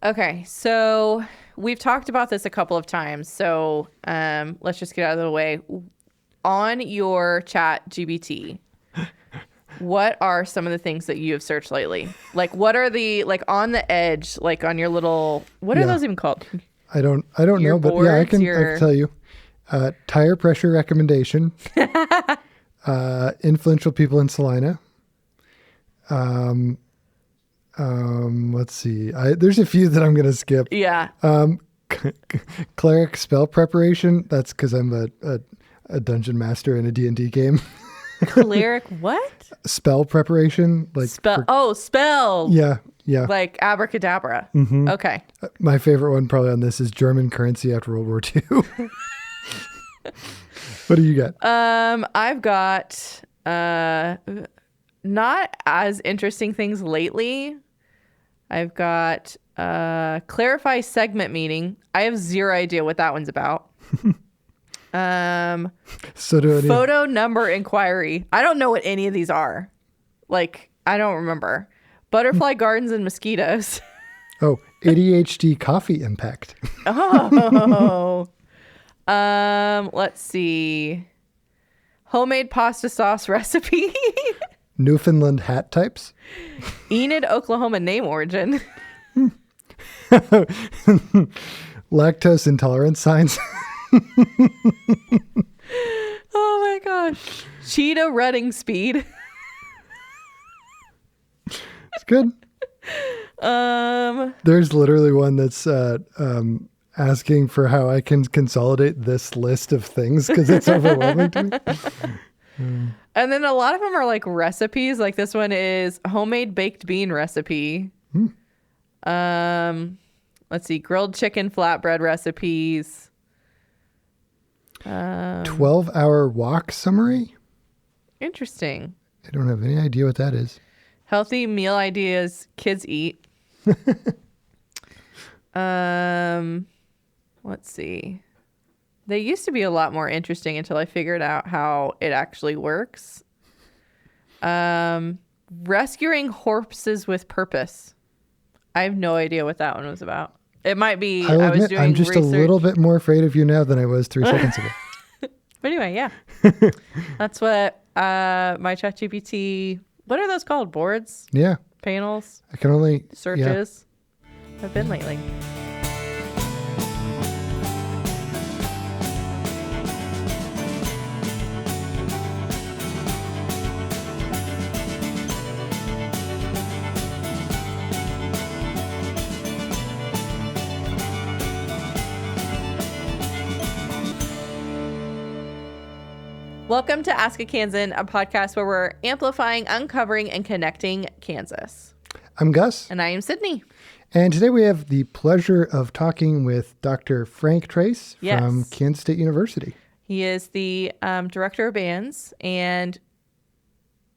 Okay, so we've talked about this a couple of times. So let's just get out of the way. On your chat GBT, what are some of the things that you have searched lately? Like, what are the, like, on the edge, like on your little, what are those even called? I don't know, but yeah, I can tell you. Tire pressure recommendation. Influential people in Salina. Let's see. There's a few that I'm going to skip. Yeah. Cleric spell preparation. That's because I'm a dungeon master in a D&D game. Cleric what? Spell preparation. Like spell. Yeah. Like abracadabra. Mm-hmm. Okay. My favorite one probably on this is German currency after World War II. What do you got? I've got not as interesting things lately. I've got clarify segment meeting. I have zero idea what that one's about. Photo number inquiry. I don't know what any of these are. Like, I don't remember. Butterfly gardens and mosquitoes. Oh, ADHD coffee impact. Oh. Let's see. Homemade pasta sauce recipe. Newfoundland hat types. Enid, Oklahoma name origin. Lactose intolerance signs. Oh my gosh. Cheetah running speed. It's good. There's literally one that's asking for how I can consolidate this list of things because it's overwhelming to me. And then a lot of them are like recipes. Like this one is homemade baked bean recipe. Let's see, grilled chicken flatbread recipes. 12-hour walk summary. Interesting. I don't have any idea what that is. Healthy meal ideas kids eat. Let's see. They used to be a lot more interesting until I figured out how it actually works. Rescuing horses with purpose. I have no idea what that one was about. It might be. I was doing I'm just research. A little bit more afraid of you now than I was 3 seconds ago. But anyway, yeah. That's what my ChatGPT. What are those called? Boards? Yeah. Panels? I can only searches. Have been lately. Welcome to Ask a Kansan, a podcast where we're amplifying, uncovering, and connecting Kansas. I'm Gus. And I am Sydney. And today we have the pleasure of talking with Dr. Frank Tracz from Kansas State University. He is the director of bands, and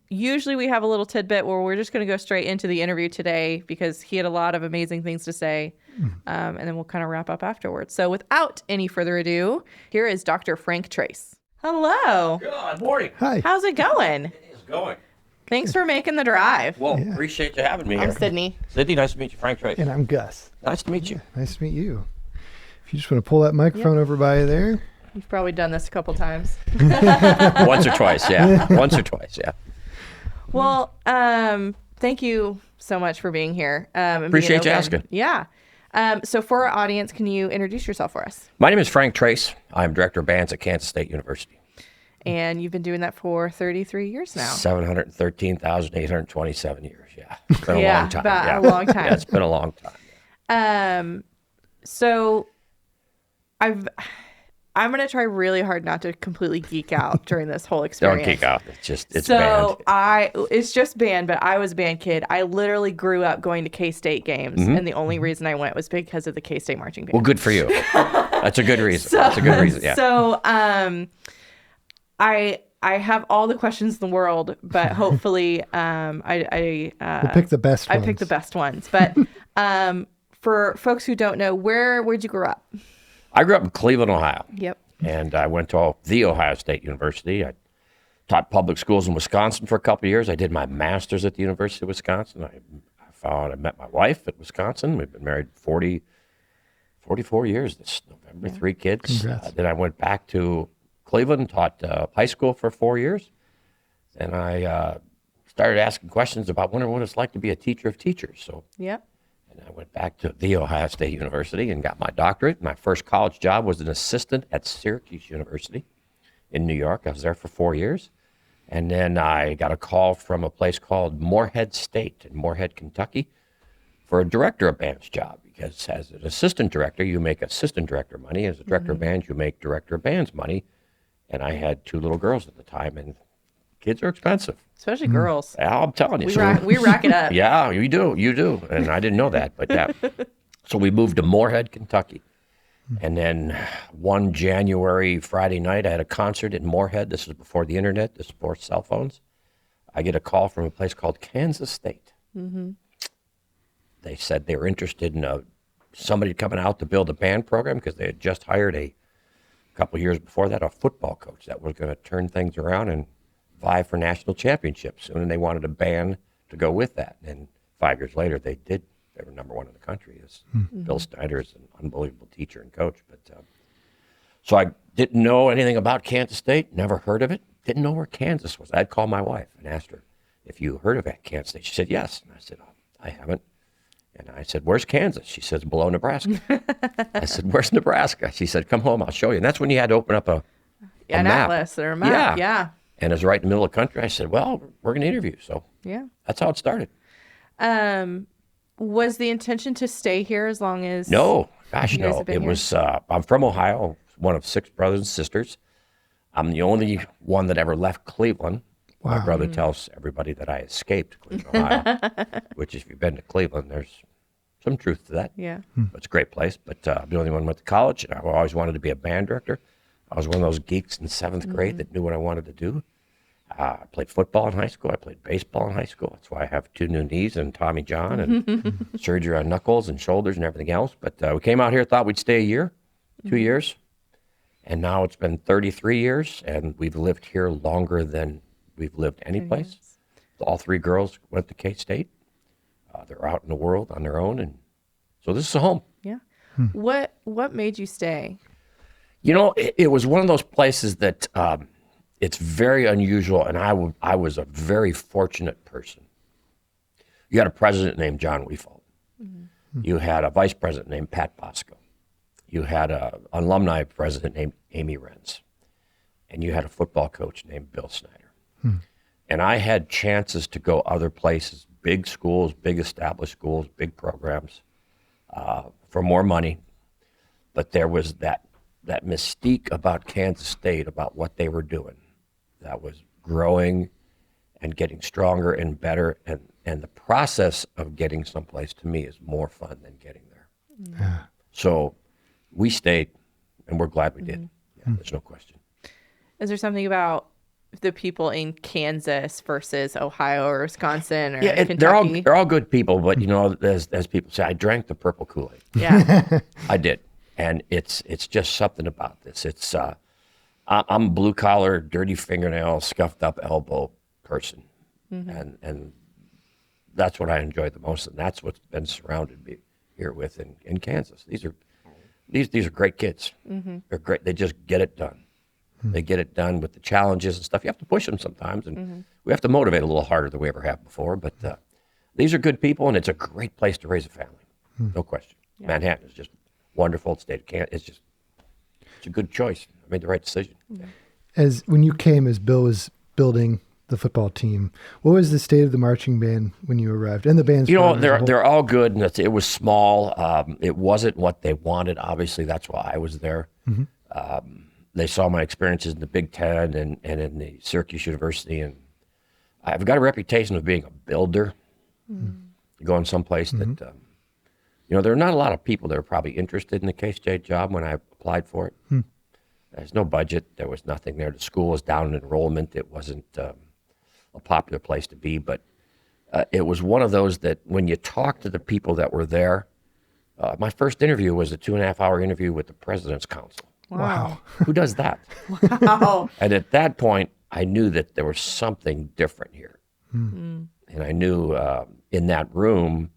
usually we have a little tidbit where we're just going to go straight into the interview today because he had a lot of amazing things to say, and then we'll kind of wrap up afterwards. So without any further ado, here is Dr. Frank Tracz. Hello. Good morning. Hi. How's it going? It's going. Thanks for making the drive. Well, appreciate you having me here. I'm Sydney. Sydney, nice to meet you. Frank Tracz. And I'm Gus. Nice to meet you. Nice to meet you. If you just want to pull that microphone over by there. You've probably done this a couple times. Once or twice, yeah. Once or twice, yeah. Well, thank you so much for being here. Appreciate you asking. Yeah. So for our audience, can you introduce yourself for us? My name is Frank Tracz. I'm director of bands at Kansas State University. And you've been doing that for 33 years now. 713,827 years, yeah. It's been a long time. A long time. Yeah, it's been a long time. So I'm going to try really hard not to completely geek out during this whole experience. Don't geek out. It's so band. It's just band, but I was a band kid. I literally grew up going to K-State games, and the only reason I went was because of the K-State marching band. Well, good for you. That's a good reason. That's a good reason, yeah. So, I have all the questions in the world, but hopefully, we'll pick the best ones. I picked the best ones. But for folks who don't know, where'd you grow up? I grew up in Cleveland, Ohio. Yep. And I went to the Ohio State University. I taught public schools in Wisconsin for a couple of years. I did my master's at the University of Wisconsin. I I met my wife at Wisconsin. We've been married 44 years this November, 3 kids. Then I went back to Cleveland, taught high school for 4 years. And I started asking questions about wondering what it's like to be a teacher of teachers. So and I went back to The Ohio State University and got my doctorate. My first college job was an assistant at Syracuse University in New York. I was there for 4 years. And then I got a call from a place called Morehead State in Morehead, Kentucky, for a director of bands job. Because as an assistant director, you make assistant director money. As a director of bands, you make director of bands money. And I had 2 little girls at the time, and kids are expensive. Especially girls. Yeah, I'm telling you. We rack it up. Yeah, you do. And I didn't know that, but yeah. So we moved to Morehead, Kentucky. And then one January Friday night, I had a concert in Morehead. This was before the internet, this was before cell phones. I get a call from a place called Kansas State. They said they were interested in somebody coming out to build a band program because they had just hired a couple of years before that, a football coach that was going to turn things around and vie for national championships. And they wanted a band to go with that. And 5 years later, they did. They were number 1 in the country. Bill Snyder is an unbelievable teacher and coach. But so I didn't know anything about Kansas State, never heard of it, didn't know where Kansas was. I'd call my wife and asked her, if you heard of Kansas State. She said, yes. And I said, oh, I haven't. And I said, where's Kansas? She says, below Nebraska. I said, where's Nebraska? She said, come home, I'll show you. And that's when you had to open up a an map. atlas or a map. Yeah. And it was right in the middle of the country. I said, well, we're going to interview. So that's how it started. Was the intention to stay here as long as No. Gosh, you guys no. have been It here? was, I'm from Ohio, one of 6 brothers and sisters. I'm the only one that ever left Cleveland. Wow. My brother tells everybody that I escaped Cleveland, Ohio, which if you've been to Cleveland, there's some truth to that. Yeah. But it's a great place. But I'm the only one who went to college, and I always wanted to be a band director. I was one of those geeks in 7th grade that knew what I wanted to do. I played football in high school. I played baseball in high school. That's why I have 2 new knees and Tommy John and surgery on knuckles and shoulders and everything else. But we came out here, thought we'd stay a year, 2 years. And now it's been 33 years, and we've lived here longer than we've lived any place. All 3 girls went to K-State. They're out in the world on their own, and so this is a home. Yeah. What made you stay? You know, it was one of those places that it's very unusual, and I was a very fortunate person. You had a president named John Weefald. You had a vice president named Pat Bosco. You had an alumni president named Amy Renz. And you had a football coach named Bill Snyder. And I had chances to go other places, big schools, big established schools, big programs, for more money. But there was that mystique about Kansas State, about what they were doing, that was growing and getting stronger and better. And the process of getting someplace, to me, is more fun than getting there. Yeah. So we stayed, and we're glad we did. Yeah, there's no question. Is there something about the people in Kansas versus Ohio or Wisconsin or Kentucky? they're all good people, but you know, as people say, I drank the purple Kool-Aid. Yeah. I did, and it's just something about this. It's I'm a blue collar, dirty fingernail, scuffed up elbow person, and that's what I enjoy the most, and that's what's been surrounded me here with in Kansas. These are great kids. They're great. They just get it done. They get it done with the challenges and stuff. You have to push them sometimes, and we have to motivate a little harder than we ever have before. But these are good people, and it's a great place to raise a family. No question. Yeah. Manhattan is just wonderful. State of Kansas. It's a good choice. I made the right decision. As when you came, as Bill was building the football team, what was the state of the marching band when you arrived? And the band's, you know, they're all good, and it was small. It wasn't what they wanted. Obviously, that's why I was there. They saw my experiences in the Big Ten and in the Syracuse University, and I've got a reputation of being a builder. Going someplace that, you know, there are not a lot of people that are probably interested in the K-State job when I applied for it. There's no budget. There was nothing there. The school was down in enrollment. It wasn't a popular place to be, but it was one of those that when you talk to the people that were there, my first interview was a 2.5-hour interview with the President's Council. Wow. Who does that? Wow. And at that point, I knew that there was something different here. And I knew in that room,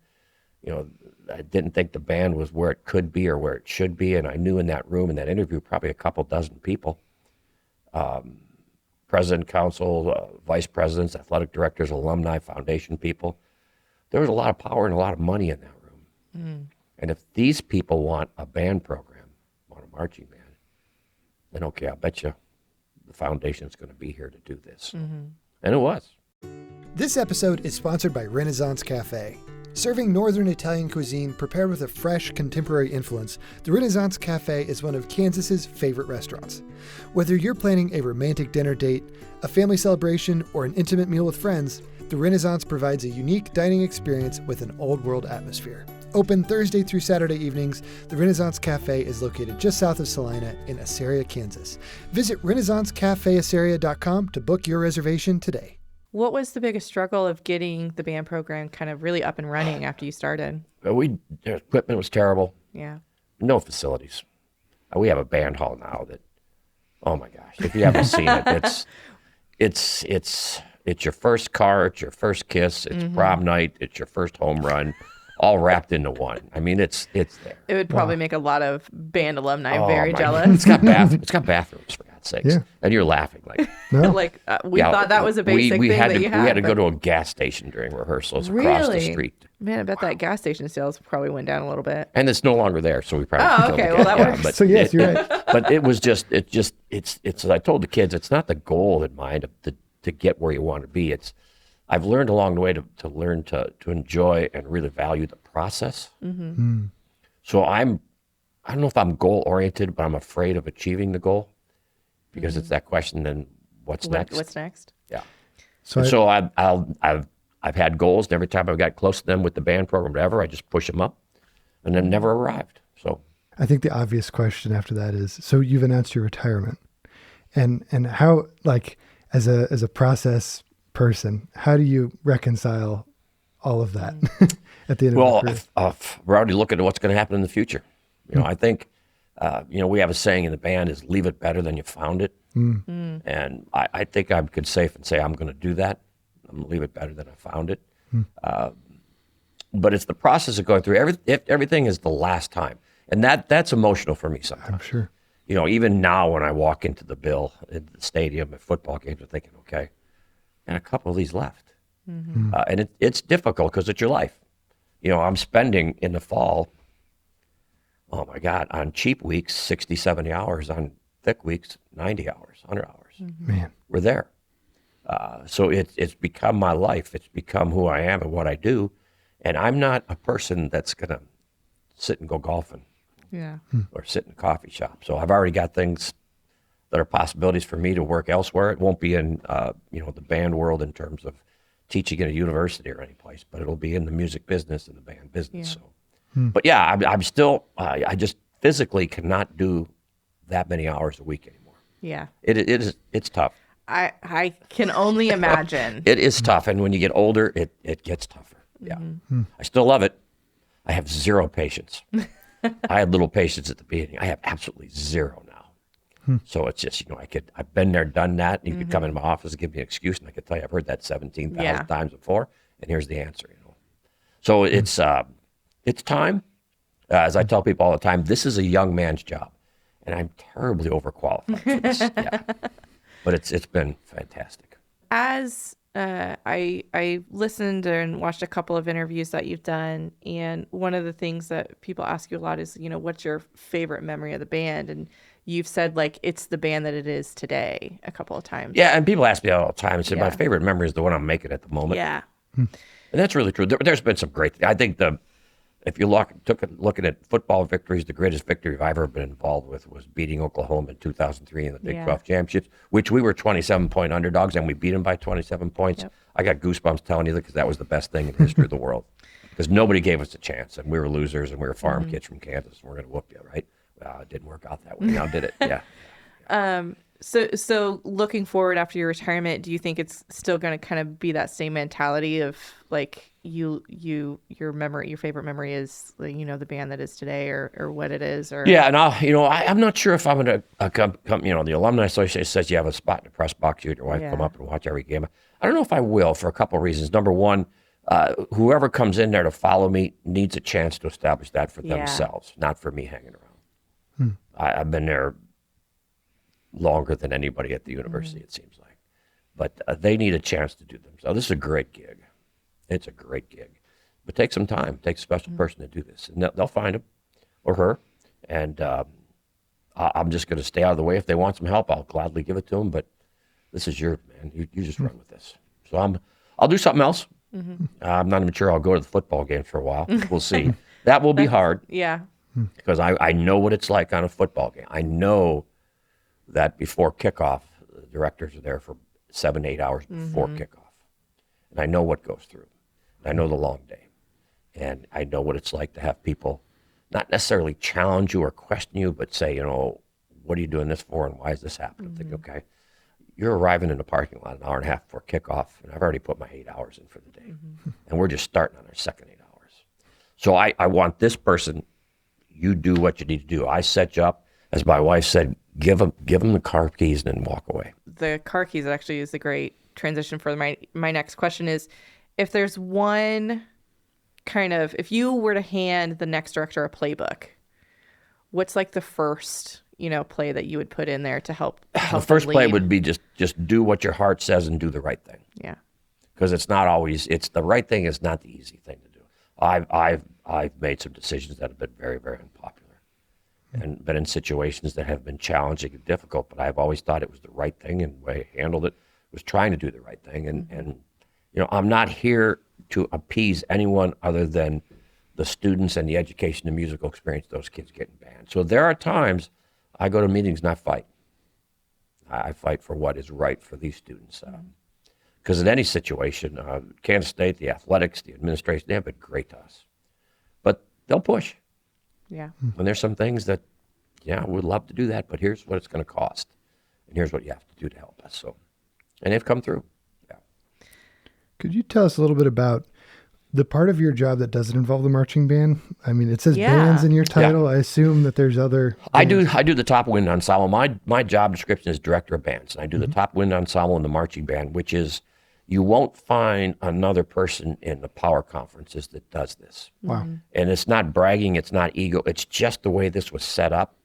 I didn't think the band was where it could be or where it should be. And I knew in that room, in that interview, probably a couple dozen people, president, council, vice presidents, athletic directors, alumni, foundation people. There was a lot of power and a lot of money in that room. And if these people want a band program, want a marching band, then okay, I'll bet you the foundation's going to be here to do this. And it was. This episode is sponsored by Renaissance Cafe. Serving Northern Italian cuisine prepared with a fresh, contemporary influence, the Renaissance Cafe is one of Kansas's favorite restaurants. Whether you're planning a romantic dinner date, a family celebration, or an intimate meal with friends, the Renaissance provides a unique dining experience with an old-world atmosphere. Open Thursday through Saturday evenings, the Renaissance Cafe is located just south of Salina in Assyria, Kansas. Visit renaissancecafeassyria.com to book your reservation today. What was the biggest struggle of getting the band program kind of really up and running after you started? The equipment was terrible. Yeah. No facilities. We have a band hall now that, oh my gosh, if you haven't seen it, it's your first car, it's your first kiss, it's prom night, it's your first home run, all wrapped into one. I mean, it's there. It would probably make a lot of band alumni Oh, very my jealous. God. It's got bathrooms, for God's sakes. Yeah. And you're laughing like, No? We thought that was a basic thing had that to, you had. we had to go but- to a gas station during rehearsals across the Really? street. Man, I bet that gas station sales probably went down a little bit. And it's no longer there, so we probably Oh, killed okay. the Well, gas. that works. But So yes, you're right. But it was just, it's. I told the kids, it's not the goal in mind to get where you want to be. I've learned along the way to learn to enjoy and really value the process. So I don't know if I'm goal oriented, but I'm afraid of achieving the goal because it's that question. Then what's next? What's next? Yeah. So, So I've had goals, and every time I've got close to them with the band program, whatever, I just push them up, and then never arrived. So I think the obvious question after that is, so you've announced your retirement, and how, like, as a process person, how do you reconcile all of that at the end of well, the career? we're already looking at what's going to happen in the future. I think we have a saying in the band is leave it better than you found it, and I think I could safe and say I'm going to do that. I'm going to leave it better than I found it. But it's the process of going through everything is the last time, and that's emotional for me sometimes. I'm sure. Even now when I walk into the Bill at the stadium at football games, I'm thinking, okay, and a couple of these left. And it's difficult because it's your life. I'm spending in the fall, oh my God, on cheap weeks, 60, 70 hours, on thick weeks, 90 hours, 100 hours. Man. We're there. So it's become my life. It's become who I am and what I do. And I'm not a person that's going to sit and go golfing Yeah. or sit in a coffee shop. So I've already got things that are possibilities for me to work elsewhere. It won't be in, the band world in terms of teaching at a university or any place, but it'll be in the music business and the band business. Yeah. So, but yeah, I'm still, I just physically cannot do that many hours a week anymore. Yeah. It's tough. I can only imagine. It is tough. And when you get older, it gets tougher. Yeah. I still love it. I have zero patience. I had little patience at the beginning. I have absolutely zero now. So it's just, I've been there, done that. And you could come into my office and give me an excuse, and I could tell you I've heard that 17,000 times before, and here's the answer. So it's time. As I tell people all the time, this is a young man's job, and I'm terribly overqualified for this. Yeah. But it's been fantastic. As I listened and watched a couple of interviews that you've done, and one of the things that people ask you a lot is, what's your favorite memory of the band? And you've said, like, it's the band that it is today a couple of times. Yeah, and people ask me all the time. And say my Yeah. favorite memory is the one I'm making at the moment. Yeah. And that's really true. There's been some great things. I think if you looking at football victories, the greatest victory I've ever been involved with was beating Oklahoma in 2003 in the Big Yeah. 12 championships, which we were 27-point underdogs, and we beat them by 27 points. Yep. I got goosebumps telling you that because that was the best thing in the history of the world. Because nobody gave us a chance, and we were losers, and we were farm kids from Kansas, and we're going to whoop you, right? Well, it didn't work out that way. Now did it? Yeah. So looking forward after your retirement, do you think it's still going to kind of be that same mentality of, like, your favorite memory is, like, the band that is today, or what it is? Or Yeah, and I'm not sure if I'm going to come. The Alumni Association says you have a spot in the press box. You and your wife come up and watch every game. I don't know if I will for a couple of reasons. Number one, whoever comes in there to follow me needs a chance to establish that for Yeah. themselves, not for me hanging around. I've been there longer than anybody at the university, it seems like. But they need a chance to do themselves. This is a great gig. It's a great gig. But take some time. It takes a special person to do this. And they'll find him or her. And I'm just going to stay out of the way. If they want some help, I'll gladly give it to them. But this is yours, man. You just run with this. So I'll do something else. I'm not even sure I'll go to the football games for a while. We'll see. That will be hard Yeah. because I know what it's like on a football game. I know that before kickoff, the directors are there for 7, 8 hours before kickoff. And I know what goes through. I know the long day. And I know what it's like to have people not necessarily challenge you or question you, but say, what are you doing this for and why is this happening? I'm thinking, okay, you're arriving in the parking lot an hour and a half before kickoff, and I've already put my 8 hours in for the day. And we're just starting on our second 8 hours. So I want this person, you do what you need to do. I set you up. As my wife said, give them the car keys and then walk away. The car keys actually is a great transition for my next question is, if there's one if you were to hand the next director a playbook, what's like the first, play that you would put in there to help The first them play lead? would be just do what your heart says and do the right thing. Yeah. Because it's not always, it's the right thing is not the easy thing to do. I've made some decisions that have been very, very unpopular and been in situations that have been challenging and difficult, but I've always thought it was the right thing, and the way I handled it was trying to do the right thing. And I'm not here to appease anyone other than the students and the education and musical experience those kids get in band. So there are times I go to meetings and I fight. I fight for what is right for these students. Because in any situation, Kansas State, the athletics, the administration, they have been great to us. But they'll push. Yeah. And there's some things that, we'd love to do that, but here's what it's going to cost. And here's what you have to do to help us. So, and they've come through. Yeah. Could you tell us a little bit about the part of your job that doesn't involve the marching band? I mean, it says bands in your title. I assume that there's other I do the top wind ensemble. My job description is director of bands. And I do the top wind ensemble and the marching band, which is, you won't find another person in the power conferences that does this. Wow. And it's not bragging, it's not ego, it's just the way this was set up.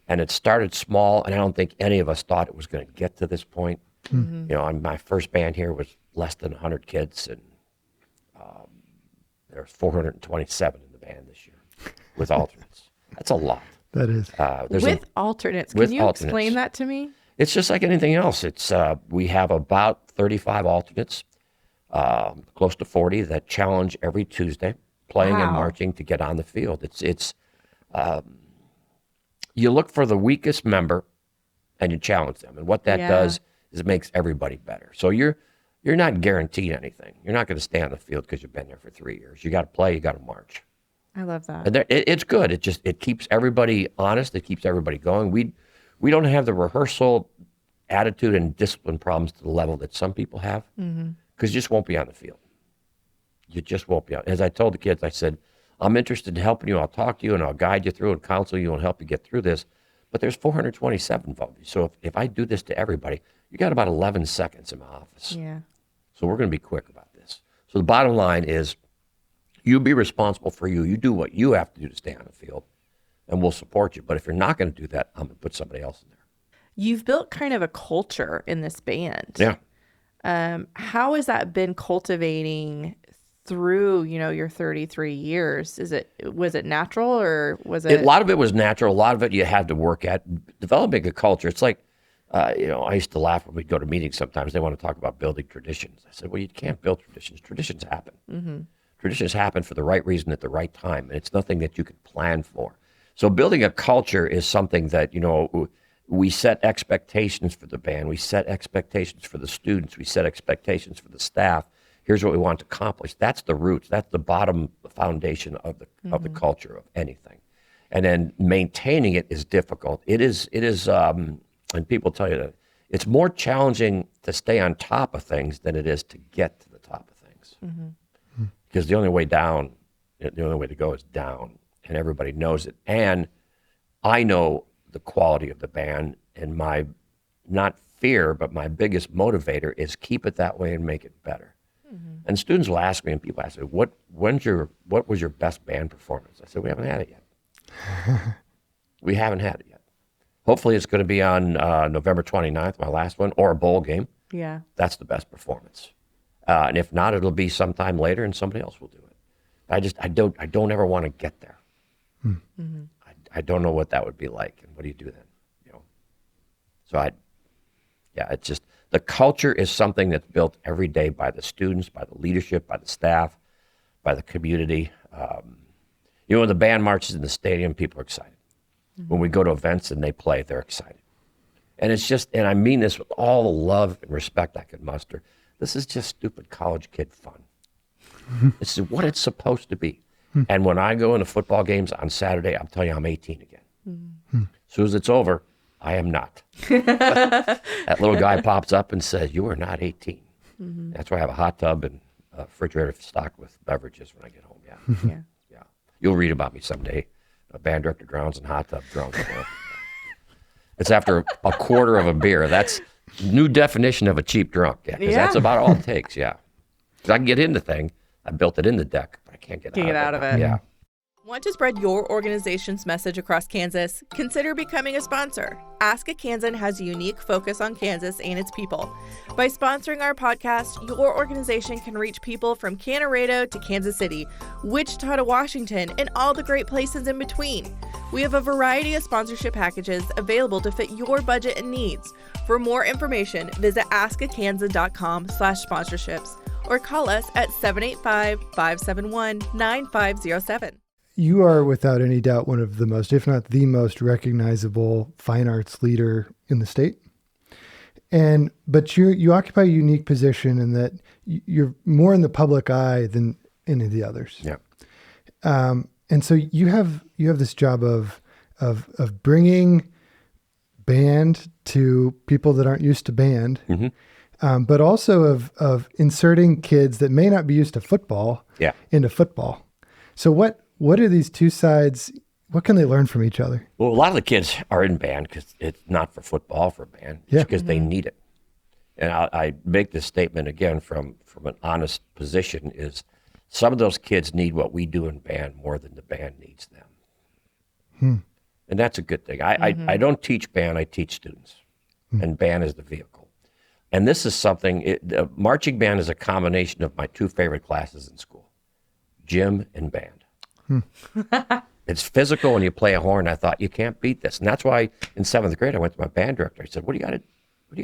And it started small, and I don't think any of us thought it was going to get to this point. My first band here was less than 100 kids, and there's 427 in the band this year with alternates. That's a lot. That is. With alternates. Can you explain that to me? It's just like anything else. It's we have about 35 alternates, close to 40 that challenge every Tuesday, playing and marching to get on the field. It's you look for the weakest member and you challenge them, and what that does is it makes everybody better. So you're not guaranteed anything. You're not going to stay on the field because you've been there for 3 years. You got to play. You got to march. I love that. And it's good. It keeps everybody honest. It keeps everybody going. We don't have the rehearsal attitude and discipline problems to the level that some people have, because you just won't be on the field. You just won't be on. As I told the kids, I said, I'm interested in helping you. I'll talk to you and I'll guide you through and counsel you and help you get through this. But there's 427 of you. So if I do this to everybody, you got about 11 seconds in my office. Yeah. So we're going to be quick about this. So the bottom line is, you be responsible for you. You do what you have to do to stay on the field, and we'll support you. But if you're not going to do that, I'm going to put somebody else in there. You've built kind of a culture in this band. Yeah. How has that been cultivating through, your 33 years? Was it natural, or was it? A lot of it was natural. A lot of it you had to work at. Developing a culture. It's like, I used to laugh when we'd go to meetings sometimes. They want to talk about building traditions. I said, well, you can't build traditions. Traditions happen. Traditions happen for the right reason at the right time, and it's nothing that you could plan for. So building a culture is something that, we set expectations for the band. We set expectations for the students. We set expectations for the staff. Here's what we want to accomplish. That's the roots. That's the bottom foundation of the culture of anything. And then maintaining it is difficult. It is, and people tell you that it's more challenging to stay on top of things than it is to get to the top of things. Because the only way down, the only way to go is down, and everybody knows it. And I know the quality of the band, and my, not fear, but my biggest motivator is keep it that way and make it better. And students will ask me, and people ask me, what was your best band performance? I said, we haven't had it yet. We haven't had it yet. Hopefully it's going to be on November 29th, my last one, or a bowl game. Yeah. That's the best performance. And if not, it'll be sometime later and somebody else will do it. I don't ever want to get there. I don't know what that would be like. And what do you do then? So it's just, the culture is something that's built every day by the students, by the leadership, by the staff, by the community. When the band marches in the stadium, people are excited. When we go to events and they play, they're excited. And it's just, and I mean this with all the love and respect I could muster, this is just stupid college kid fun. This is what it's supposed to be. And when I go into football games on Saturday, I'm telling you, I'm 18 again. As soon as it's over, I am not. That little guy pops up and says, you are not 18. That's why I have a hot tub and a refrigerator stocked with beverages when I get home. Yeah. You'll read about me someday. A band director drowns in hot tub drunk. It's after a quarter of a beer. That's new definition of a cheap drunk. Yeah, 'cause that's about all it takes. Yeah. 'Cause I can get in the thing. I built it in the deck, but I can't get out of it. Yeah. Want to spread your organization's message across Kansas? Consider becoming a sponsor. Ask a Kansan has a unique focus on Kansas and its people. By sponsoring our podcast, your organization can reach people from Canarado to Kansas City, Wichita to Washington, and all the great places in between. We have a variety of sponsorship packages available to fit your budget and needs. For more information, visit askakansan.com/sponsorships or call us at 785-571-9507. You are without any doubt one of the most, if not the most recognizable fine arts leader in the state. But you occupy a unique position in that you're more in the public eye than any of the others. Yeah. And so you have this job of bringing band to people that aren't used to band, but also of inserting kids that may not be used to football into football. So what are these two sides? What can they learn from each other? Well, a lot of the kids are in band because it's not for football, for band. It's because they need it. And I make this statement again from an honest position is some of those kids need what we do in band more than the band needs them. And that's a good thing. I don't teach band, I teach students. And band is the vehicle. And this is something, marching band is a combination of my two favorite classes in school, gym and band. It's physical when you play a horn. I thought, you can't beat this. And that's why in 7th grade, I went to my band director. I said, what do you got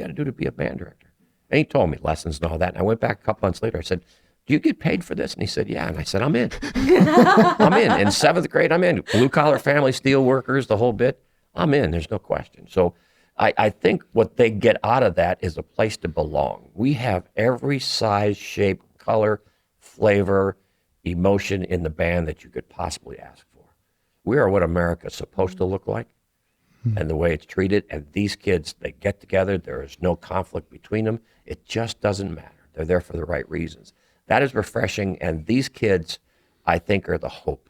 to do to be a band director? And he told me lessons and all that. And I went back a couple months later. I said, do you get paid for this? And he said, yeah. And I said, I'm in. I'm in. In 7th grade, I'm in. Blue collar family, steel workers, the whole bit. I'm in. There's no question. So I think what they get out of that is a place to belong. We have every size, shape, color, flavor, emotion in the band that you could possibly ask for. We are what America's supposed to look like and the way it's treated. And these kids, they get together. There is no conflict between them. It just doesn't matter. They're there for the right reasons. That is refreshing. And these kids, I think, are the hope.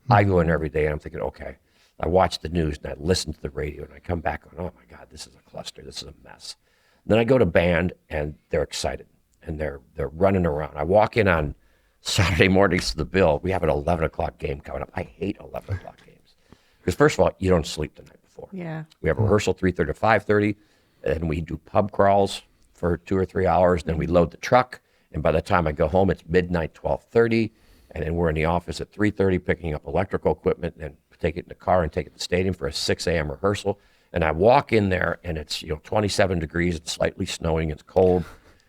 I go in every day and I'm thinking, okay, I watch the news and I listen to the radio and I come back on, oh my God, this is a cluster. This is a mess. Then I go to band and they're excited and they're running around. I walk in on Saturday mornings to the Bill. We have an 11 o'clock game coming up. I hate 11 o'clock games. Because first of all, you don't sleep the night before. Yeah. We have rehearsal 3:30 to 5:30, and we do pub crawls for 2 or 3 hours. Then we load the truck, and by the time I go home, it's midnight, 12:30, and then we're in the office at 3:30 picking up electrical equipment, and then take it in the car and take it to the stadium for a 6 a.m. rehearsal. And I walk in there, and it's 27 degrees, it's slightly snowing, it's cold,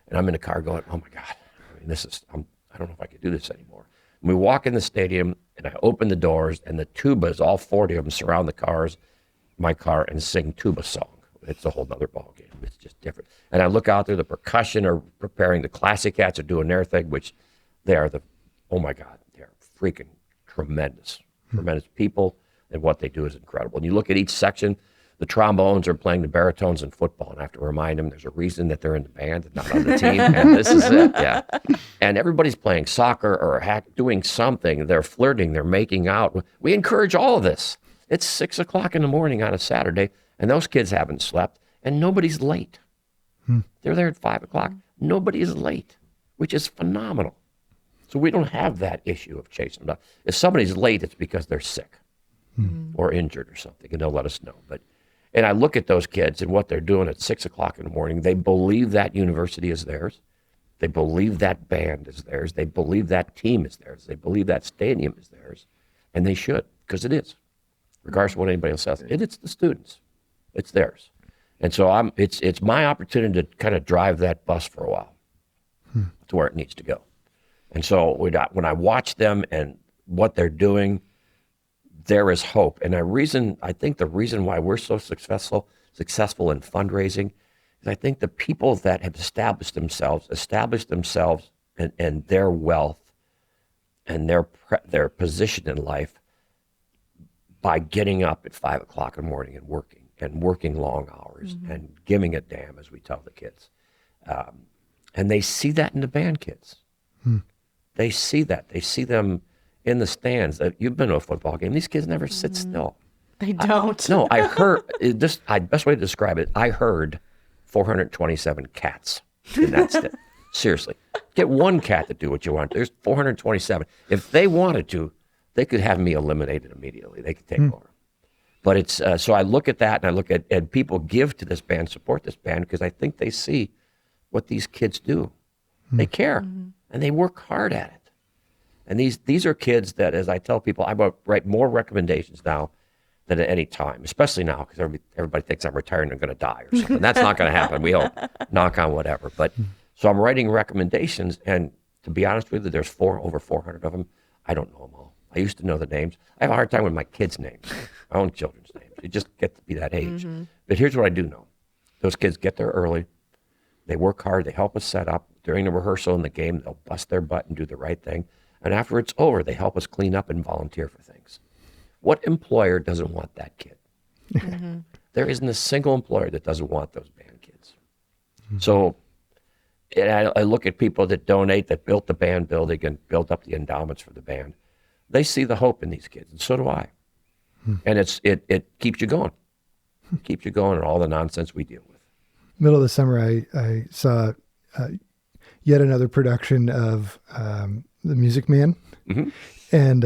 and I'm in the car going, oh my God, I mean, I don't know if I could do this anymore. And we walk in the stadium, and I open the doors, and the tubas, all 40 of them, surround my car, and sing tuba song. It's a whole nother ball game. It's just different. And I look out there, the percussion are preparing, the classic cats are doing their thing, which they are oh my God, they're freaking tremendous people, and what they do is incredible. And you look at each section, the trombones are playing the baritones in football, and I have to remind them there's a reason that they're in the band and not on the team, and this is it, yeah. And everybody's playing soccer or doing something. They're flirting, they're making out. We encourage all of this. It's 6 o'clock in the morning on a Saturday, and those kids haven't slept, and nobody's late. They're there at 5 o'clock. Nobody's late. which is phenomenal. So we don't have that issue of chasing them down. If somebody's late, it's because they're sick or injured or something, and they'll let us know. And I look at those kids and what they're doing at 6 o'clock in the morning. They believe that university is theirs. They believe that band is theirs. They believe that team is theirs. They believe that stadium is theirs. And they should, because it is, regardless of what anybody else says. It's the students. It's theirs. And so it's my opportunity to kind of drive that bus for a while to where it needs to go. And so when I watch them and what they're doing, there is hope. And I think the reason why we're so successful in fundraising is I think the people that have established themselves and their wealth and their position in life by getting up at 5 o'clock in the morning and working long hours and giving a damn, as we tell the kids. And they see that in the band kids. They see that. They see them in the stands. You've been to a football game. These kids never sit still. They don't. No, I heard this. Best way to describe it, I heard 427 cats in that stand. Seriously, get one cat to do what you want. There's 427. If they wanted to, they could have me eliminated immediately. They could take over. But it's so I look at that and I look at and people give to this band, support this band because I think they see what these kids do. They care and they work hard at it. And these are kids that, as I tell people, I write more recommendations now than at any time, especially now because everybody thinks I'm retiring and going to die or something. That's not going to happen. We hope, knock on whatever. But so I'm writing recommendations, and to be honest with you, there's over 400 of them. I don't know them all. I used to know the names. I have a hard time with my kids' names, my own children's names. You just get to be that age. But here's what I do know. Those kids get there early. They work hard. They help us set up. During the rehearsal and the game, they'll bust their butt and do the right thing. And after it's over, they help us clean up and volunteer for things. What employer doesn't want that kid? There isn't a single employer that doesn't want those band kids. So and I look at people that donate, that built the band building and built up the endowments for the band. They see the hope in these kids, and so do I. And it keeps you going. Keeps you going in all the nonsense we deal with. Middle of the summer, I saw yet another production of The Music Man. And,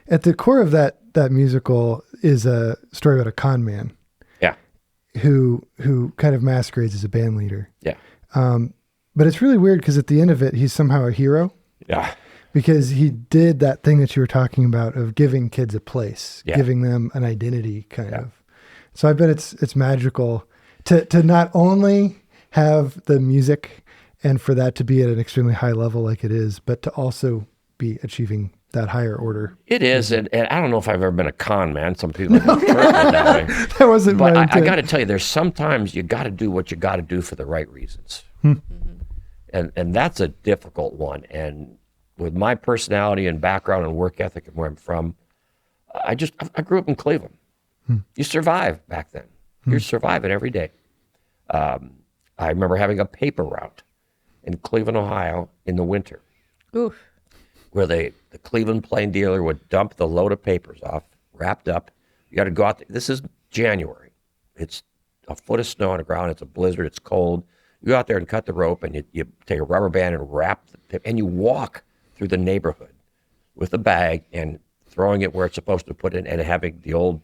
at the core of that musical is a story about a con man. Yeah. Who kind of masquerades as a band leader. Yeah. But it's really weird because at the end of it, he's somehow a hero. Yeah. Because he did that thing that you were talking about of giving kids a place, giving them an identity kind of. So I bet it's magical to not only have the music and for that to be at an extremely high level like it is, but to also be achieving that higher order. It is, and I don't know if I've ever been a con man. Some people have interpret it that way. That wasn't my intent. I got to tell you, there's sometimes you got to do what you got to do for the right reasons. And that's a difficult one. And with my personality and background and work ethic and where I'm from, I grew up in Cleveland. You survive back then. You're surviving every day. I remember having a paper route in Cleveland, Ohio in the winter. Oof. Where the Cleveland plain dealer would dump the load of papers off, wrapped up. You got to go out there. This is January. It's a foot of snow on the ground. It's a blizzard. It's cold. You go out there and cut the rope, and you take a rubber band and wrap and you walk through the neighborhood with a bag and throwing it where it's supposed to put it, and having the old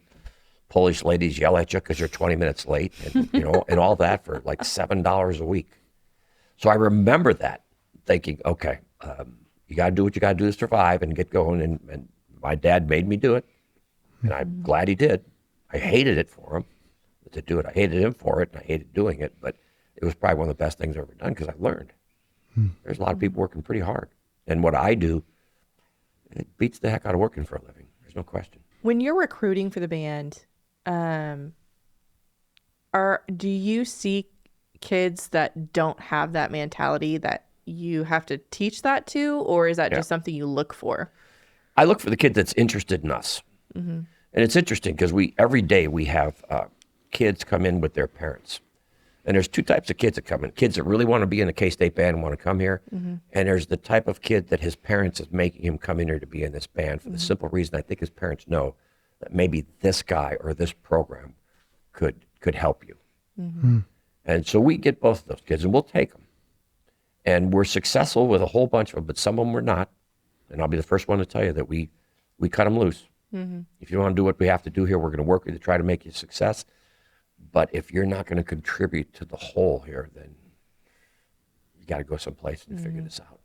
Polish ladies yell at you because you're 20 minutes late, and and all that for like $7 a week. So I remember that, thinking, okay, you got to do what you got to do to survive and get going. And my dad made me do it, and I'm glad he did. I hated it for him to do it. I hated him for it, and I hated doing it. But it was probably one of the best things I've ever done because I learned. There's a lot of people working pretty hard. And what I do, it beats the heck out of working for a living. There's no question. When you're recruiting for the band, do you see kids that don't have that mentality that you have to teach that to, or is that just something you look for? I look for the kid that's interested in us. And it's interesting because every day we have kids come in with their parents. And there's two types of kids that come in. Kids that really want to be in the K-State band and want to come here. And there's the type of kid that his parents is making him come in here to be in this band for the simple reason I think his parents know that maybe this guy or this program could help you. And so we get both of those kids and we'll take them. And we're successful with a whole bunch of them, but some of them we're not. And I'll be the first one to tell you that we cut them loose. If you want to do what we have to do here, we're going to work with you to try to make you a success. But if you're not going to contribute to the whole here, then you got to go someplace and figure this out.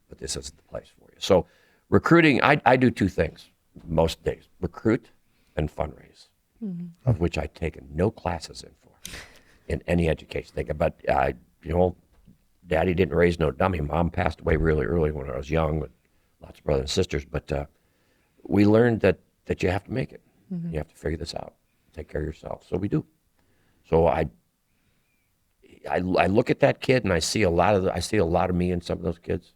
But this isn't the place for you. So recruiting, I do two things most days: recruit and fundraise, of which I've taken no classes in any education thing. But Daddy didn't raise no dummy. Mom passed away really early when I was young with lots of brothers and sisters. But we learned that you have to make it. You have to figure this out. Take care of yourself. So we do. So I look at that kid and I see a lot of me in some of those kids.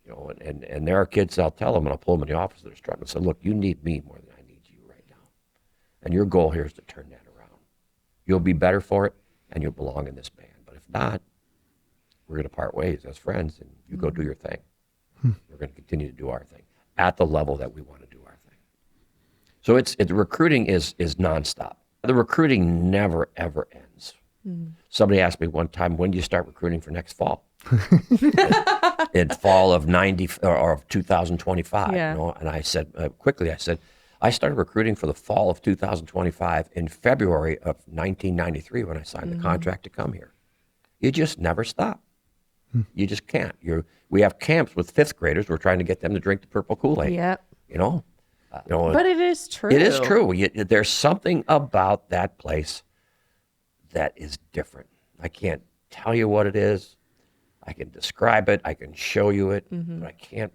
And there are kids I'll tell them and I'll pull them in the office that are struggling. So look, you need me more than I need you right now. And your goal here is to turn that around. You'll be better for it and you'll belong in this band. But if not, we're going to part ways as friends and you go do your thing. We're going to continue to do our thing at the level that we want to do our thing. So it's recruiting is nonstop. The recruiting never, ever ends. Somebody asked me one time, when do you start recruiting for next fall? in fall of 2025. Yeah. And I said, I started recruiting for the fall of 2025 in February of 1993 when I signed the contract to come here. You just never stop. You just can't. We have camps with fifth graders. We're trying to get them to drink the purple Kool-Aid. Yep. But it is true. It is true. There's something about that place that is different. I can't tell you what it is. I can describe it. I can show you it, but I can't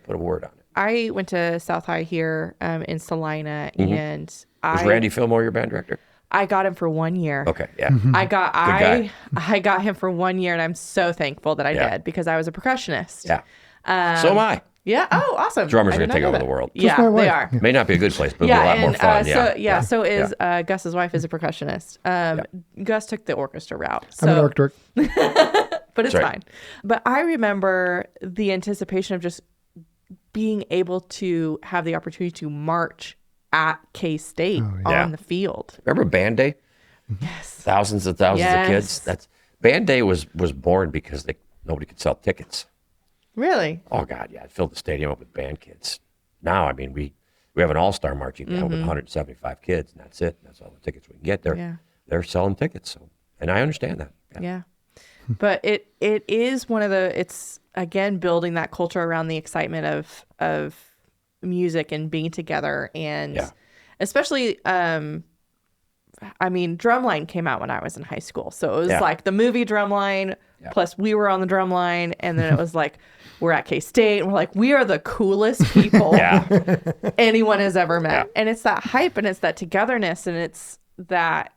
put a word on it. I went to South High here in Salina, and Was Randy Fillmore your band director? I got him for 1 year. Okay, yeah. I got him for 1 year, and I'm so thankful that I did because I was a percussionist. Yeah. So am I. Yeah. Oh, awesome. Drummers are going to take over the world. Yeah, they are. May not be a good place, but it'll be a lot more fun. So is Gus's wife is a percussionist. Gus took the orchestra route. So. I'm an orc dork. But it's fine. But I remember the anticipation of just being able to have the opportunity to march at K-State on the field. Remember Band Day? Yes. Thousands and thousands of kids. Band Day was born because nobody could sell tickets. Really? Oh God, yeah! It filled the stadium up with band kids. Now, I mean, we have an all-star marching band with 175 kids, and that's it. That's all the tickets we can get. They're selling tickets, and I understand that. Yeah. But it is one of it's again building that culture around the excitement of music and being together, and especially Drumline came out when I was in high school, so it was like the movie Drumline plus we were on the Drumline, and then it was like we're at K-State and we're like, we are the coolest people anyone has ever met, and it's that hype and it's that togetherness and it's that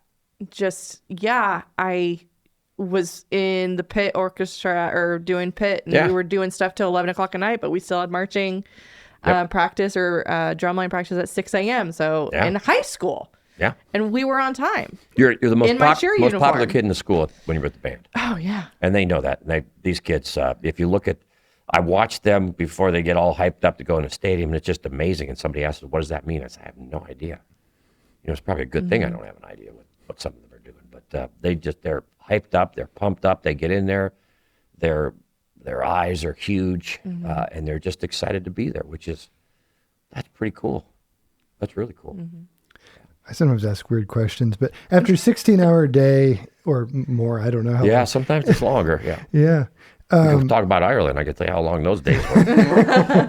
just I was in the pit orchestra or doing pit, and we were doing stuff till 11 o'clock at night, but we still had marching practice or drumline practice at 6 a.m. So in high school. Yeah. And we were on time. You're the most popular kid in the school when you're with the band. Oh, yeah. And they know that. And these kids, if you look at, I watch them before they get all hyped up to go in a stadium, and it's just amazing. And somebody asks, what does that mean? I say, I have no idea. It's probably a good thing I don't have an idea what some of them are doing. But they're hyped up, they're pumped up, they get in there, their eyes are huge, and they're just excited to be there, that's pretty cool. That's really cool. I sometimes ask weird questions, but after a 16-hour day or more, I don't know how long. Sometimes it's longer, Yeah. We can talk about Ireland. I can tell you how long those days were.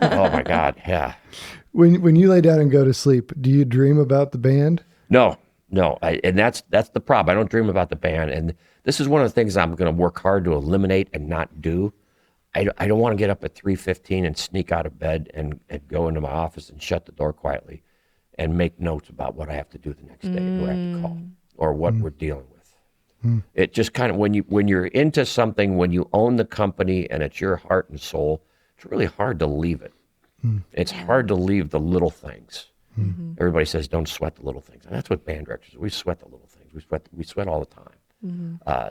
Oh, my God, yeah. When you lay down and go to sleep, do you dream about the band? No. And that's the problem. I don't dream about the band, and this is one of the things I'm going to work hard to eliminate and not do. I don't want to get up at 3:15 and sneak out of bed and go into my office and shut the door quietly and make notes about what I have to do the next day, who I have to call, or what we're dealing with. It just kind of, when you're into something, when you own the company and it's your heart and soul, it's really hard to leave it. It's hard to leave the little things. Everybody says, don't sweat the little things. And that's what band directors, we sweat the little things. We sweat all the time.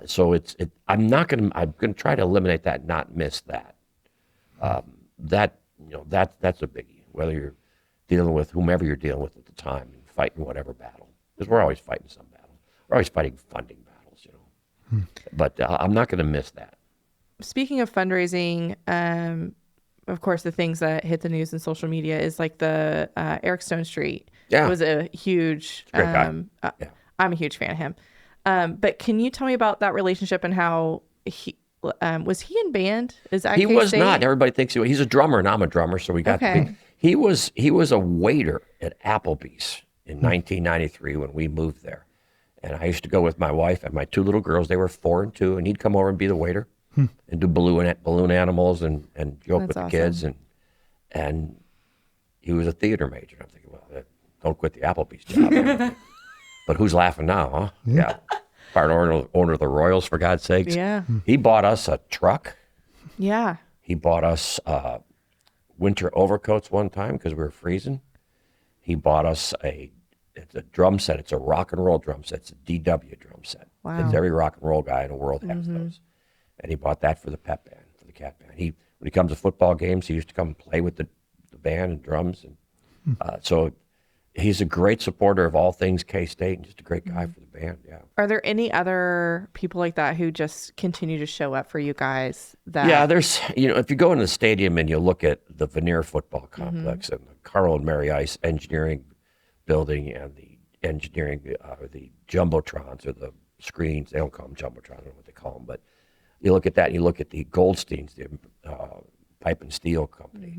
So I'm going to try to eliminate that, not miss that. That's a biggie, whether you're dealing with whomever you're dealing with at the time and fighting whatever battle, because we're always fighting some battle. We're always fighting funding battles, But I'm not going to miss that. speaking of fundraising, of course, the things that hit the news and social media is like the Eric Stone Street was a huge. Great guy. I'm a huge fan of him. But can you tell me about that relationship and how he was he in band? He was not. Everybody thinks he's a drummer, and I'm a drummer, so we got to be. He was a waiter at Applebee's in 1993 when we moved there, and I used to go with my wife and my 2 little girls. They were 4 and 2, and he'd come over and be the waiter and do balloon animals and joke with the kids, and he was a theater major. I'm thinking, well, don't quit the Applebee's job. But who's laughing now, huh? Yeah. Part owner of the Royals, for God's sakes. Yeah. He bought us a truck. Yeah. He bought us winter overcoats one time because we were freezing. He bought us it's a drum set. It's a rock and roll drum set. It's a DW drum set. Wow. It's every rock and roll guy in the world has those. And he bought that for the pep band, for the cat band. When he comes to football games, he used to come and play with the band and drums. And so he's a great supporter of all things K-State and just a great guy for the band, yeah. Are there any other people like that who just continue to show up for you guys? Yeah, there's, if you go into the stadium and you look at the Veneer football complex and the Carl and Mary Ice engineering building and the engineering, the jumbotrons or the screens, they don't call them jumbotrons, I don't know what they call them, but you look at that and you look at the Goldsteins, the pipe and steel company.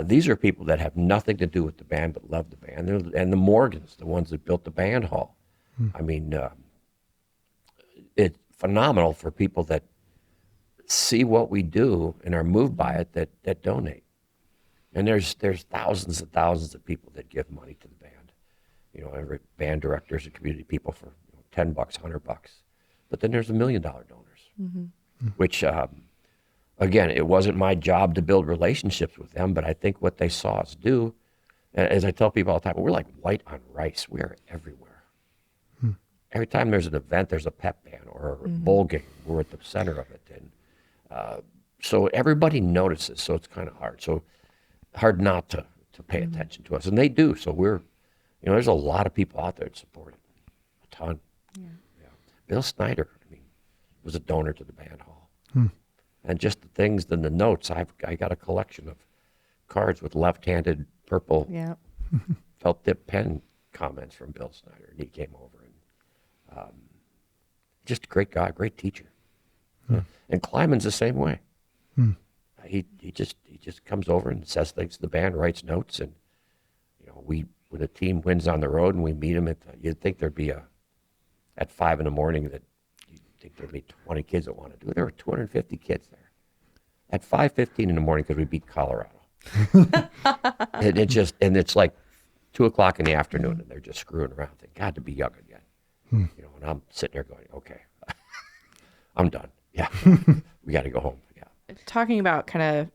These are people that have nothing to do with the band but love the band. And the Morgans, the ones that built the band hall. I mean, it's phenomenal for people that see what we do and are moved by it that donate. And there's thousands and thousands of people that give money to the band. Every band directors and community people for $10, $100. But then there's $1 million donors, which, again, it wasn't my job to build relationships with them, but I think what they saw us do, as I tell people all the time, we're like white on rice. We are everywhere. Every time there's an event, there's a pep band or a bowl game. We're at the center of it. And so everybody notices, so it's kind of hard. So hard not to pay attention to us. And they do. So we're, there's a lot of people out there that support it. A ton. Yeah. Bill Snyder, was a donor to the band hall. And just the things, then the notes, I got a collection of cards with left-handed purple felt tip pen comments from Bill Snyder. And he came over and just a great guy, great teacher. And Kleiman's the same way. He just comes over and says things to the band, writes notes, and when the team wins on the road and we meet him you'd think there'd be at 5 a.m. that you'd think there'd be 20 kids that want to do it. There were 250 kids there at 5:15 in the morning because we beat Colorado. and it's like 2:00 in the afternoon and they're just screwing around. Thank God to be young again. And I'm sitting there going, okay, I'm done. Yeah, we got to go home. Yeah. Talking about kind of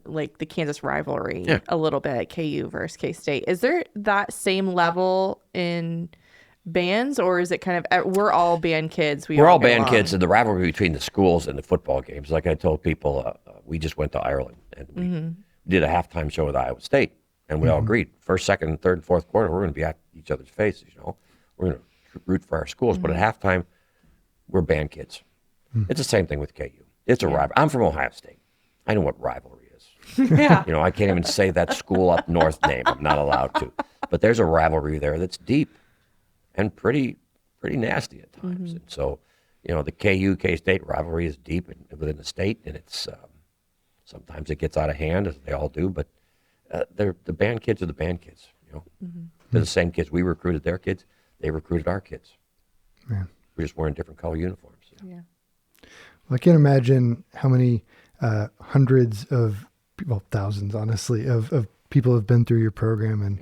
like the Kansas rivalry a little bit, KU versus K-State. Is there that same level in bands, or is it kind of we're all band kids? We're all band kids, and the rivalry between the schools and the football games. Like I told people, we just went to Ireland and we did a halftime show with Iowa State, and we all agreed first, second, third, and fourth quarter we're going to be at each other's faces. We're going to root for our schools, but at halftime we're band kids. It's the same thing with KU. It's a rivalry. I'm from Ohio State. I know what rivalry is. I can't even say that school up north name. I'm not allowed to. But there's a rivalry there that's deep and pretty nasty at times. And so, the KU K-State rivalry is deep within the state, and it's sometimes it gets out of hand, as they all do. But the band kids are the band kids. They're the same kids. We recruited their kids. They recruited our kids. Man. We're just wearing different color uniforms. Yeah. Well, I can't imagine how many hundreds of people, thousands, honestly, of people have been through your program. And,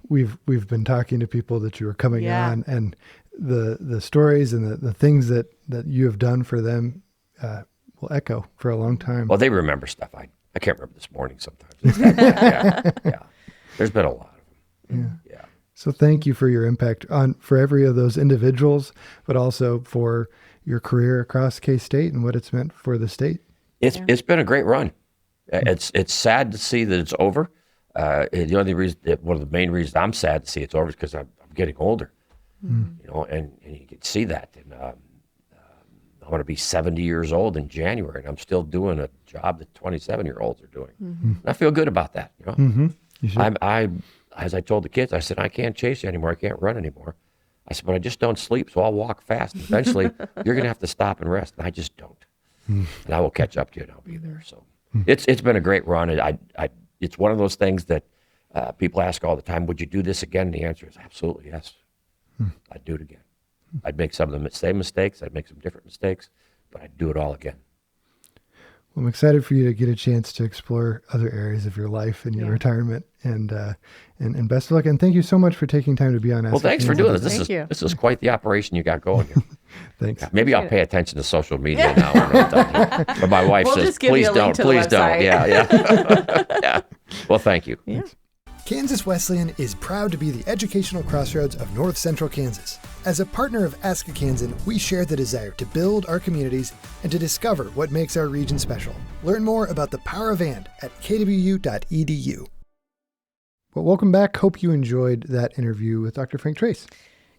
we've been talking to people that you were coming on, and the stories and the things that you have done for them will echo for a long time. Well, they remember stuff. I can't remember this morning sometimes. Yeah. There's been a lot of them. Yeah. So thank you for your impact for every of those individuals, but also for your career across K-State and what it's meant for the state. It's been a great run. It's sad to see that it's over. The only reason, one of the main reasons I'm sad to see it's over is because I'm getting older. And you can see that. And I'm going to be 70 years old in January, and I'm still doing a job that 27-year-olds are doing. And I feel good about that. You know, You should. as I told the kids, I said, I can't chase you anymore. I can't run anymore. I said, but I just don't sleep, so I'll walk fast. And eventually, you're going to have to stop and rest, and I just don't. And I will catch up to you, and I'll be there. So it's been a great run. And it's one of those things that people ask all the time, would you do this again? And the answer is absolutely yes. I'd do it again. I'd make some of the same mistakes. I'd make some different mistakes, but I'd do it all again. Well, I'm excited for you to get a chance to explore other areas of your life and your retirement, and best of luck. And thank you so much for taking time to be on. Well, thanks for doing this. Thank you. This is quite the operation you got going here. Thanks. Maybe I'll pay attention to social media now. But my wife We'll says, just give you please a link don't, to the please don't. website. Yeah. Yeah. Well, thank you. Yeah. Kansas Wesleyan is proud to be the educational crossroads of North Central Kansas. As a partner of Ask a Kansan, we share the desire to build our communities and to discover what makes our region special. Learn more about the power of and at kwu.edu. Well, welcome back. Hope you enjoyed that interview with Dr. Frank Tracz.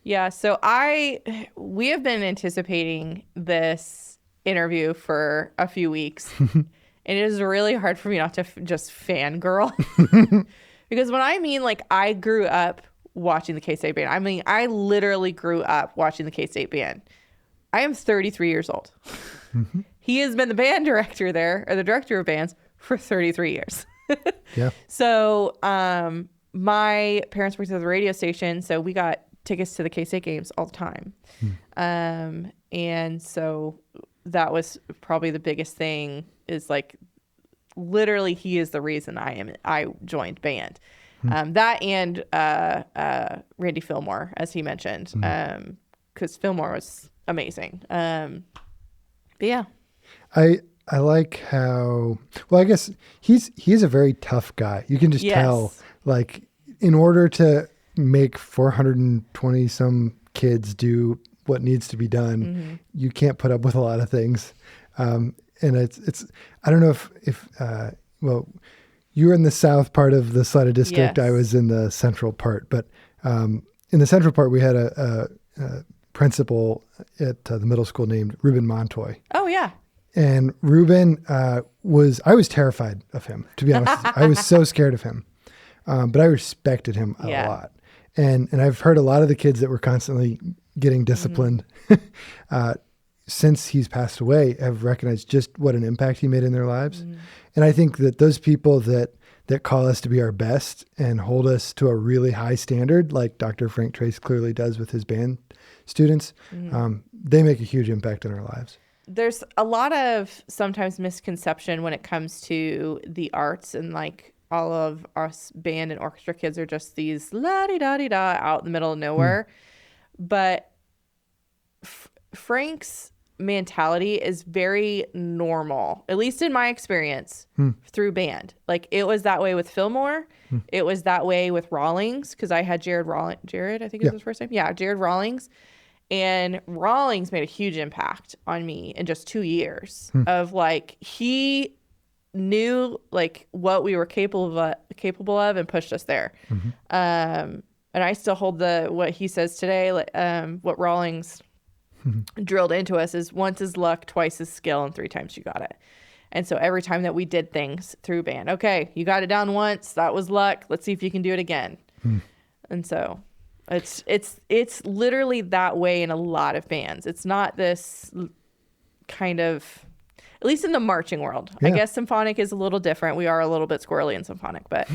Yeah, so we have been anticipating this interview for a few weeks. And it is really hard for me not to just fangirl. Because when I mean, like, I grew up watching the K-State Band, I mean, I literally grew up watching the K-State Band. I am 33 years old. He has been the band director there, or the director of bands, for 33 years. Yeah. So my parents worked at the radio station, so we got tickets to the K-State games all the time. And so that was probably the biggest thing, is like, literally he is the reason I joined band. That and Randy Fillmore, as he mentioned, because Fillmore was amazing. But yeah. I like how, well, I guess he's a very tough guy. You can just tell, like, in order to make 420 some kids do what needs to be done, you can't put up with a lot of things. And it's I don't know if well, you were in the south part of the Salida district. Yes. I was in the central part, but in the central part we had a principal at the middle school named Ruben Montoy. Oh yeah. And Ruben I was terrified of him, to be honest. I was so scared of him, but I respected him a lot. And I've heard a lot of the kids that were constantly getting disciplined since he's passed away have recognized just what an impact he made in their lives. And I think that those people that call us to be our best and hold us to a really high standard, like Dr. Frank Tracz clearly does with his band students, they make a huge impact in our lives. There's a lot of sometimes misconception when it comes to the arts, and like all of us band and orchestra kids are just these la-di-da-di-da out in the middle of nowhere. But Frank's mentality is very normal, at least in my experience, through band. Like, it was that way with Fillmore. It was that way with Rawlings, because I had Jared, I think is his first name. Yeah, Jared Rawlings. And Rawlings made a huge impact on me in just 2 years of, like, he knew, like, what we were capable of and pushed us there. And I still hold what he says today, like, what Rawlings drilled into us is once is luck, twice is skill, and 3 times you got it. And so every time that we did things through band, okay, you got it down once, that was luck, let's see if you can do it again. And so it's literally that way in a lot of bands. It's not this kind of, at least in the marching world. I guess symphonic is a little different. We are a little bit squirrely in symphonic, but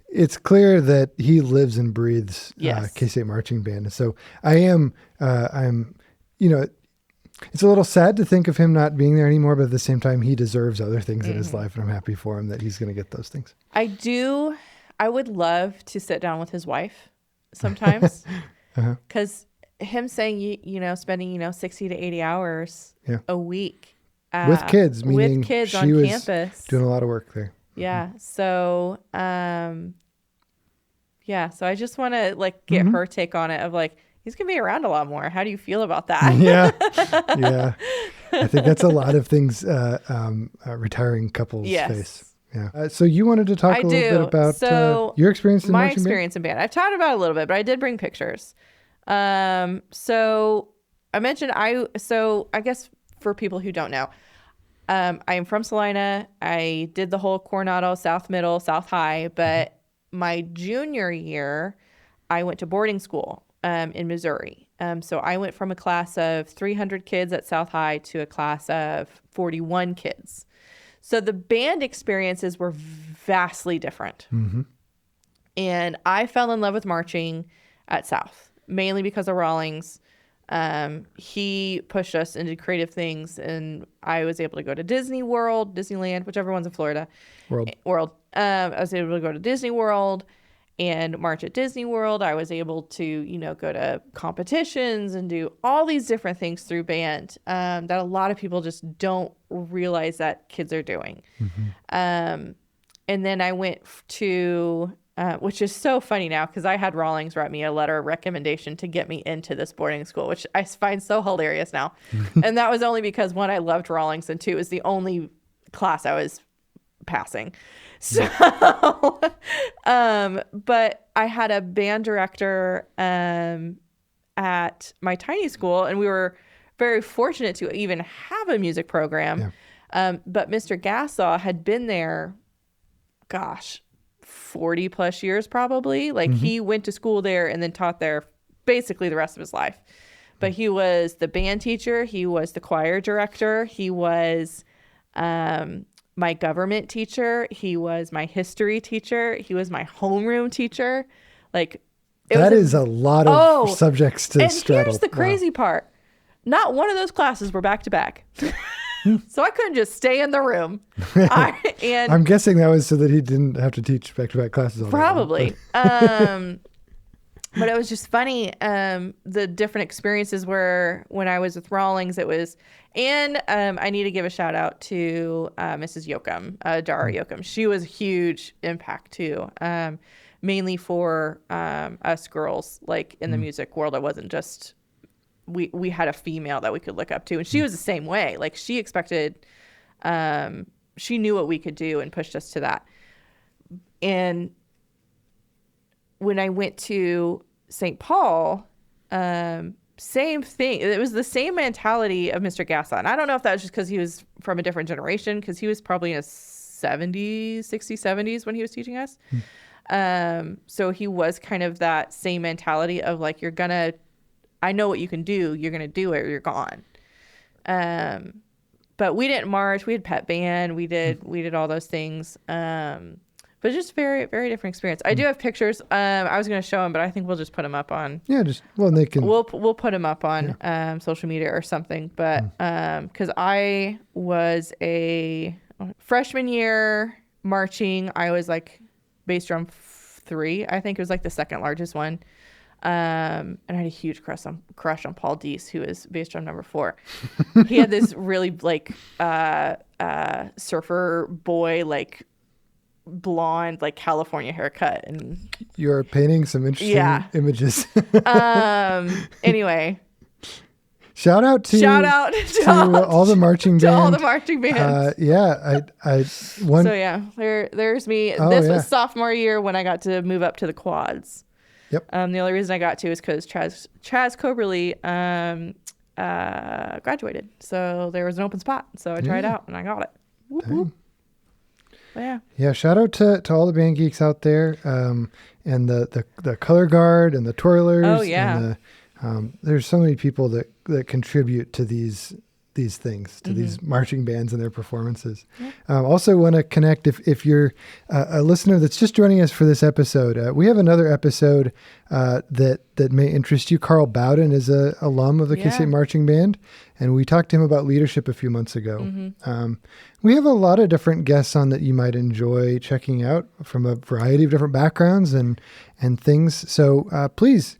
it's clear that he lives and breathes K-State Marching Band. So I'm, it's a little sad to think of him not being there anymore, but at the same time, he deserves other things in his life, and I'm happy for him that he's going to get those things. I would love to sit down with his wife sometimes, because him saying, spending, 60 to 80 hours a week with kids, meaning with kids she on was campus, doing a lot of work there. Yeah. So, so I just want to, like, get her take on it of, like, he's going to be around a lot more. How do you feel about that? Yeah. I think that's a lot of things retiring couples face. Yeah. So you wanted to talk a little bit about your experience in marching band? My experience in band. I've talked about it a little bit, but I did bring pictures. So I mentioned I guess for people who don't know, I am from Salina. I did the whole Coronado, South Middle, South High, but my junior year, I went to boarding school in Missouri. So I went from a class of 300 kids at South High to a class of 41 kids. So the band experiences were vastly different. Mm-hmm. And I fell in love with marching at South, mainly because of Rawlings. He pushed us into creative things, and I was able to go to Disney World, Disneyland, whichever one's in Florida. World. I was able to go to Disney World and march at Disney World. I was able to, go to competitions and do all these different things through band that a lot of people just don't realize that kids are doing. Mm-hmm. And then I went to, which is so funny now because I had Rawlings write me a letter of recommendation to get me into this boarding school, which I find so hilarious now. And that was only because, one, I loved Rawlings, and two, it was the only class I was passing. So, but I had a band director at my tiny school, and we were very fortunate to even have a music program. Yeah. But Mr. Gassaw had been there, 40 plus years probably. Like he went to school there and then taught there basically the rest of his life. But he was the band teacher. He was the choir director. He was my government teacher. He was my history teacher. He was my homeroom teacher. Like that is a lot of subjects to straddle. And here's the crazy part. Not one of those classes were back to back. So I couldn't just stay in the room. I'm guessing that was so that he didn't have to teach back-to-back classes. Probably. But it was just funny. The different experiences were when I was with Rawlings, it was, and I need to give a shout out to Mrs. Yoakum, Dara Yoakum. She was a huge impact too. Mainly for us girls, like in the music world. It wasn't just, we had a female that we could look up to, and she was the same way. Like she expected, she knew what we could do and pushed us to that. And when I went to St. Paul, same thing. It was the same mentality of Mr. Gasson. And I don't know if that was just because he was from a different generation, because he was probably in his 60s, 70s when he was teaching us. So he was kind of that same mentality of like, I know what you can do. You're going to do it or you're gone. But we didn't march. We had pep band. We did all those things. But just very, very different experience. I do have pictures. I was going to show them, but I think we'll just put them up on. Yeah, they can. We'll put them up on social media or something. But because I was a freshman year marching, I was like bass drum 3. I think it was like the second largest one. And I had a huge crush on Paul Deese, who is bass drum number 4. He had this really like surfer boy, like blonde, like California haircut, and you're painting some interesting images. Anyway, shout out to all the marching bands. All the marching bands. There's me. This was sophomore year when I got to move up to the quads. Yep. The only reason I got to is because Tracz Coberly graduated, so there was an open spot. So I tried out and I got it. Whoop, whoop. Yeah. Shout out to all the band geeks out there, and the color guard and the twirlers. Oh yeah. And there's so many people that contribute to these things, to these marching bands and their performances. Yeah. Also want to connect, if you're a listener that's just joining us for this episode, we have another episode that may interest you. Carl Bowden is a alum of the K-State Marching Band, and we talked to him about leadership a few months ago. We have a lot of different guests on that you might enjoy checking out from a variety of different backgrounds and things. So please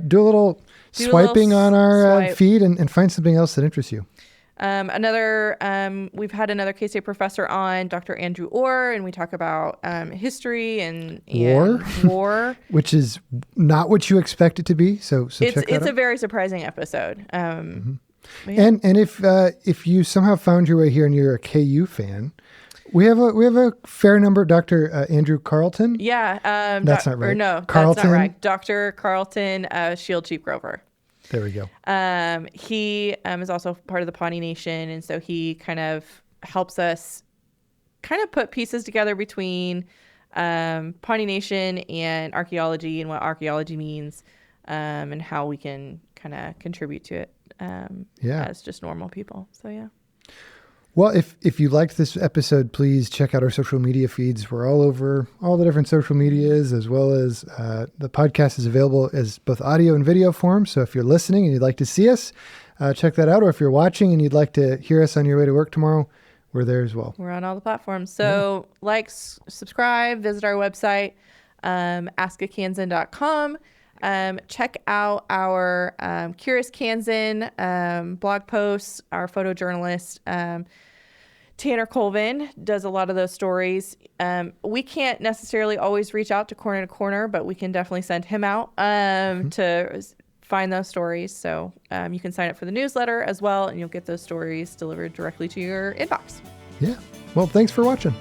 do a little swiping on our feed and find something else that interests you. We've had another K-State professor on, Dr. Andrew Orr, and we talk about history and war, which is not what you expect it to be. So check that out. It's a very surprising episode. And if you somehow found your way here and you're a KU fan, we have a fair number. Dr. Andrew Carlton. Yeah, that's not right. No, Carlton. that's not right. Dr. Carlton, Shield Chief Grover. There we go. He is also part of the Pawnee Nation, and so he kind of helps us kind of put pieces together between Pawnee Nation and archaeology and what archaeology means, and how we can kind of contribute to it as just normal people. So, yeah. Well, if you liked this episode, please check out our social media feeds. We're all over all the different social medias, as well as the podcast is available as both audio and video form. So if you're listening and you'd like to see us, check that out. Or if you're watching and you'd like to hear us on your way to work tomorrow, we're there as well. We're on all the platforms. So subscribe, visit our website, askakansan.com. Check out our Curious Kansan blog posts. Our photojournalist, Tanner Colvin, does a lot of those stories. We can't necessarily always reach out to corner, but we can definitely send him out to find those stories. So you can sign up for the newsletter as well, and you'll get those stories delivered directly to your inbox. Yeah. Well, thanks for watching.